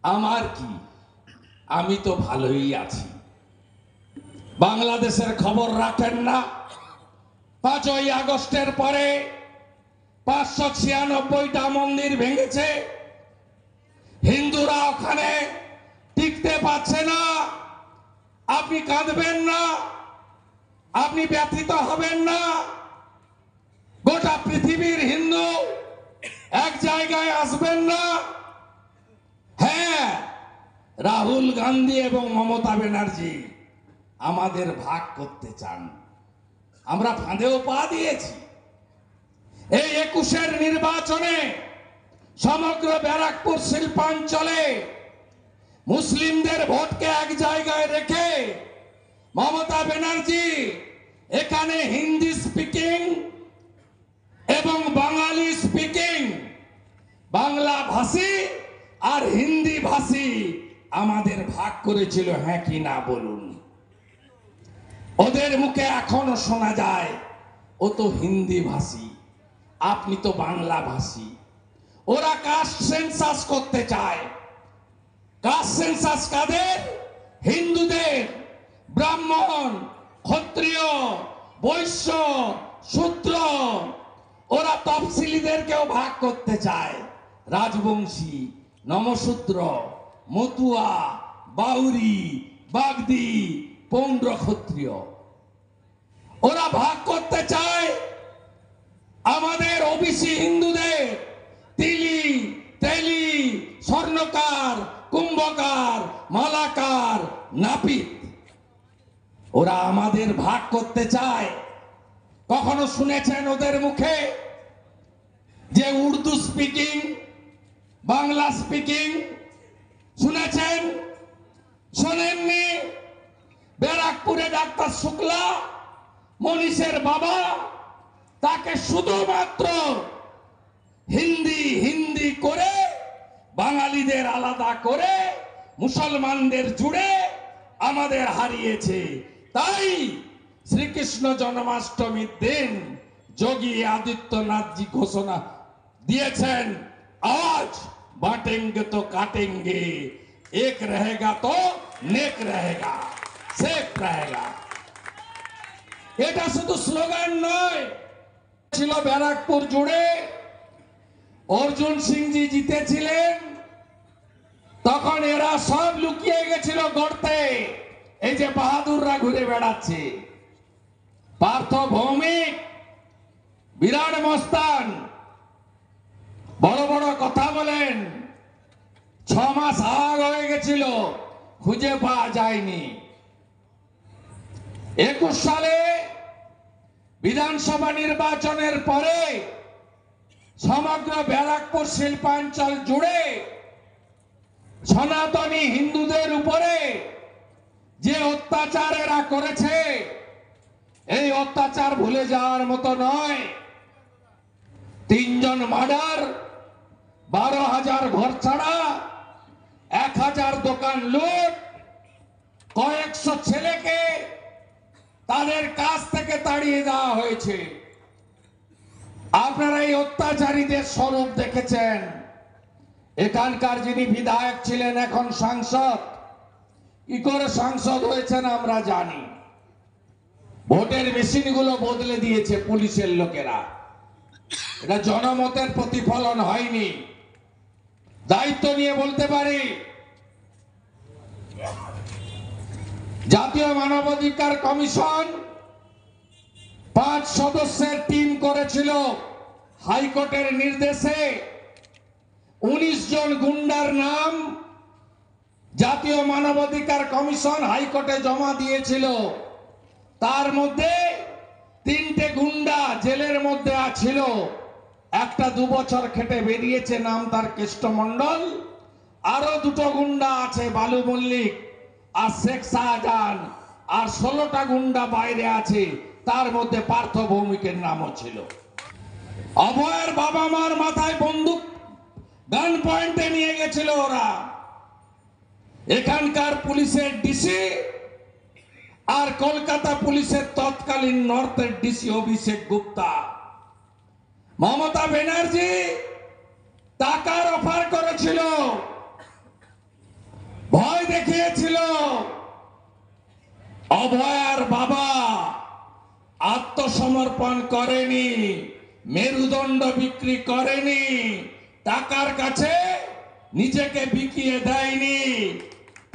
আমার কি, আমি তো ভালোই আছি। বাংলাদেশের খবর রাখেন না? 5ই আগস্টের পরে 596টা মন্দির ভেঙেছে, হিন্দুরা ওখানে টিকতে পারছে না। আপনি কাঁদবেন না, আপনি ব্যথিত হবেন না। গোটা পৃথিবীর হিন্দু এক জায়গায় আসবেন না। হ্যাঁ, রাহুল গান্ধী এবং মমতা ব্যানার্জি আমাদের ভাগ করতে চান। আমরা ফাঁদেও পা দিয়েছি। এই 21-এর নির্বাচনে সমগ্র ব্যারাকপুর শিল্পাঞ্চলে মুসলিমদের ভোটকে এক জায়গায় রেখে মমতা ব্যানার্জি এখানে হিন্দি স্পিকিং এবং বাঙালি স্পিকিং, বাংলা ভাষী আর হিন্দি ভাষী আমাদের ভাগ করেছিল। হ্যাঁ কি না বলুন? ওদের মুখে এখনো শোনা যায় ও তো হিন্দি ভাষী, আপনি তো বাংলা ভাষী। ওরা কাস্ট সেন্সাস করতে চায়। কাস্ট সেন্সাস কাদের? হিন্দুদের। ব্রাহ্মণ, ক্ষত্রিয়, বৈশ্য, শূদ্র, ওরা তফসিলিদেরকেও ভাগ করতে চায়। রাজবংশী, নমশূদ্র, মতুয়া, বাউরি, বাগদি, পৌন্ড্র ক্ষত্রিয়, ওরা ভাগ করতে চায় আমাদের ওবিসি হিন্দুদের। তিলি, তেলি, স্বর্ণকার, কুম্ভকার, মালাকার, নাপিত, ওরা আমাদের ভাগ করতে চায়। কখনো শুনেছেন ওদের মুখে যে উর্দু স্পিকিং, বাংলা স্পিকিং শুনেছেন? শোনেননি? ব্যারাকপুরে ডাক্তার শুক্লা, মনীষের বাবা, তাকে শুধুমাত্র হিন্দি হিন্দি করে বাঙালিদের আলাদা করে মুসলমানদের জুড়ে আমাদের হারিয়েছে। তাই শ্রীকৃষ্ণ জন্মাষ্টমীর দিন যোগী আদিত্যনাথজি ঘোষণা দিয়েছেন, আজ বাঁটেঙ্গে তো কাটেঙ্গে, এক रहेगा তো নেক रहेगा, সেফ रहेगा। এটা শুধু স্লোগান নয়, ছিল ব্যারাকপুর জুড়ে। অর্জুন সিংজি জিতেছিলেন, তখন এরা সব লুকিয়ে গেছিল গর্তে। এই যে বাহাদুররা ঘুরে বেড়াচ্ছে, পার্থ ভৌমিক বিরাট মস্তান, বড় বড় কথা বলেন। 6 মাস আগ হয়ে গেছিল, খুঁজে পাওয়া যায়নি। 21 সালে বিধানসভা নির্বাচনের পরে সমগ্র ব্যারাকপুর শিল্পাঞ্চল জুড়ে সনাতনী হিন্দুদের উপরে যে অত্যাচার এরা করেছে, এই অত্যাচার ভুলে যাওয়ার মতো নয়। 3 জন মার্ডার, 12,000 ঘর ছাড়া, 1,000 দোকান লুট, কয়েকশো ছেলেকে তাদের কাছ থেকে তাড়িয়ে দেওয়া হয়েছে। আপনারা এই অত্যাচারীদের স্বরূপ দেখেছেন। এখানকার যিনি বিধায়ক ছিলেন, এখন সাংসদ, কি করে সাংসদ হয়েছেন আমরা জানি। ভোটের মেশিনগুলো বদলে দিয়েছে পুলিশের লোকেরা। এটা জনমতের প্রতিফলন হয়নি। দায়িত্ব নিয়ে বলতে পারি, জাতীয় মানবাধিকার কমিশন 5 সদস্যের টিম করেছিল। হাইকোর্টের নির্দেশে 19 জন গুন্ডার নাম জাতীয় মানবাধিকার কমিশন হাইকোর্টে জমা দিয়েছিল। তার মধ্যে 3টে গুন্ডা জেলের মধ্যে ছিল। একটা 2 বছর খেটে বেরিয়েছে, নাম তার কেষ্ট মণ্ডল। আরো 2টো গুন্ডা আছে, বালু মল্লিক আর শেখ শাহজাহান। আর 16টা গুন্ডা বাইরে আছে, তার মধ্যে পার্থ ভৌমিকের নামও ছিল। অভয়ের বাবা মার মাথায় বন্দুক গান পয়েন্টে নিয়ে গেছিল ওরা। এখানকার পুলিশের ডিসি আর কলকাতা পুলিশের তৎকালীন নর্থের ডিসি অভিষেক গুপ্তা, মমতা ব্যানার্জি টাকার অফার করেছিল দেখিয়েছিল অভয়ার বাবা আত্মসমর্পণ করেনি, মেরুদণ্ড বিক্রি করেনি, টাকার কাছে নিজেকে বিকিয়ে দেয়নি।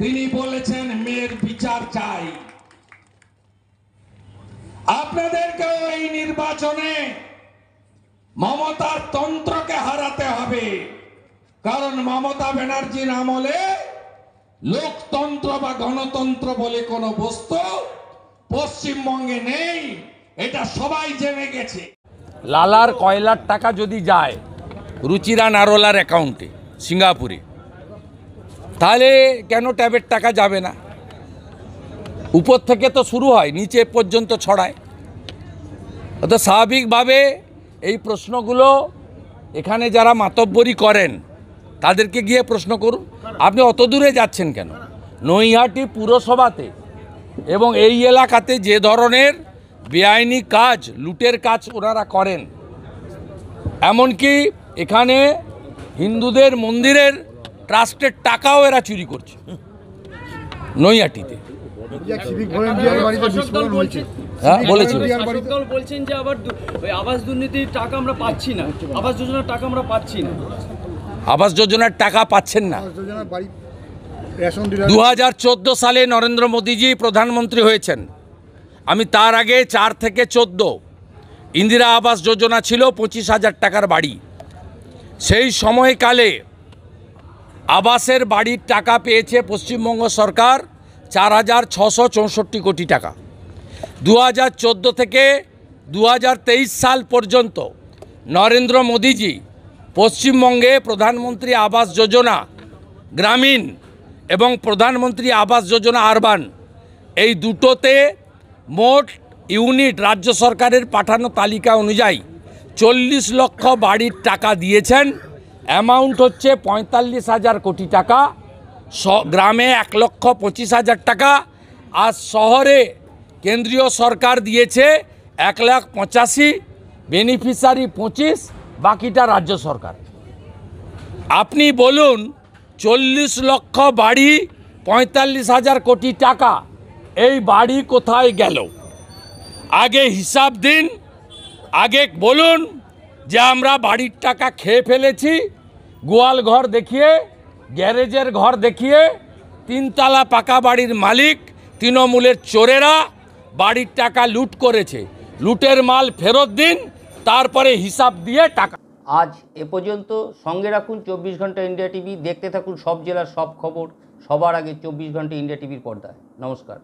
তিনি বলেছেন মেয়ের বিচার চাই। আপনাদেরকেও এই নির্বাচনে মমতার তন্ত্রকে হারাতে হবে, কারণ মমতা ব্যানার্জির আমলে লোকতন্ত্র বা গণতন্ত্র বলে কোনো বস্তু পশ্চিমবঙ্গে নেই, এটা সবাই জেনে গেছে। লালার কয়লার টাকা যদি যায় রুচিরা নারোলার অ্যাকাউন্টে সিঙ্গাপুরে, তাহলে কেন ট্যাবের টাকা যাবে না? উপর থেকে তো শুরু হয়, নিচে পর্যন্ত ছড়ায়। অর্থাৎ স্বাভাবিকভাবে এই প্রশ্নগুলো এখানে যারা মাতব্বরি করেন তাদেরকে গিয়ে প্রশ্ন করুন। আপনি অত দূরে যাচ্ছেন কেন? নৈহাটি পুরসভাতে এবং এই এলাকাতে যে ধরনের বেআইনি কাজ, লুটের কাজ ওনারা করেন, এমনকি এখানে হিন্দুদের মন্দিরের ট্রাস্টের টাকাও এরা চুরি করছে নৈহাটিতে। হ্যাঁ, বলেছিল বলছেন যে আবার আবাস দুর্নীতির টাকা আমরা পাচ্ছি না, আবাস যোজনার টাকা আমরা পাচ্ছি না। আবাস যোজনার টাকা পাচ্ছেন না। 2014 সালে নরেন্দ্র মোদীজি প্রধানমন্ত্রী হয়েছেন। আমি তার আগে 4 থেকে 14 ইন্দিরা আবাস যোজনা ছিল 25,000 টাকার বাড়ি। সেই সময়কালে আবাসের বাড়ির টাকা পেয়েছে পশ্চিমবঙ্গ সরকার 4,664 কোটি টাকা। 2014 থেকে 2023 সাল পর্যন্ত নরেন্দ্র মোদীজি পশ্চিমবঙ্গে প্রধানমন্ত্রী আবাস যোজনা গ্রামীণ এবং প্রধানমন্ত্রী আবাস যোজনা আরবান, এই দুটোতে মোট ইউনিট রাজ্য সরকারের পাঠানো তালিকা অনুযায়ী 40 লক্ষ বাড়ির টাকা দিয়েছেন। অ্যামাউন্ট হচ্ছে 45,000 কোটি টাকা। গ্রামে 1,25,000 টাকা, আর শহরে কেন্দ্রীয় সরকার দিয়েছে 1,85,000, বেনিফিশিয়ারি 25, বাকিটা রাজ্য সরকার। আপনি বলুন 40 লক্ষ বাড়ি, 45,000 কোটি টাকা, এই বাড়ি কোথায় গেল? আগে হিসাব দিন, আগে বলুন যে আমরা বাড়ির টাকা খেয়ে ফেলেছি। গোয়াল ঘর দেখিয়ে, গ্যারেজের ঘর দেখিয়ে, 3তলা পাকা বাড়ির মালিক তৃণমূলের চোরেরা বাড়ির টাকা লুট করেছে। লুটের মাল ফেরত দিন, তারপরে হিসাব দিয়ে টাকা। আজ এ পর্যন্ত। সঙ্গে রাখুন 24 ঘন্টা ইন্ডিয়া টিভি। দেখতে থাকুন সব জেলার সব খবর সবার আগে 24 ঘন্টা ইন্ডিয়া টিভির পর্দায়। নমস্কার।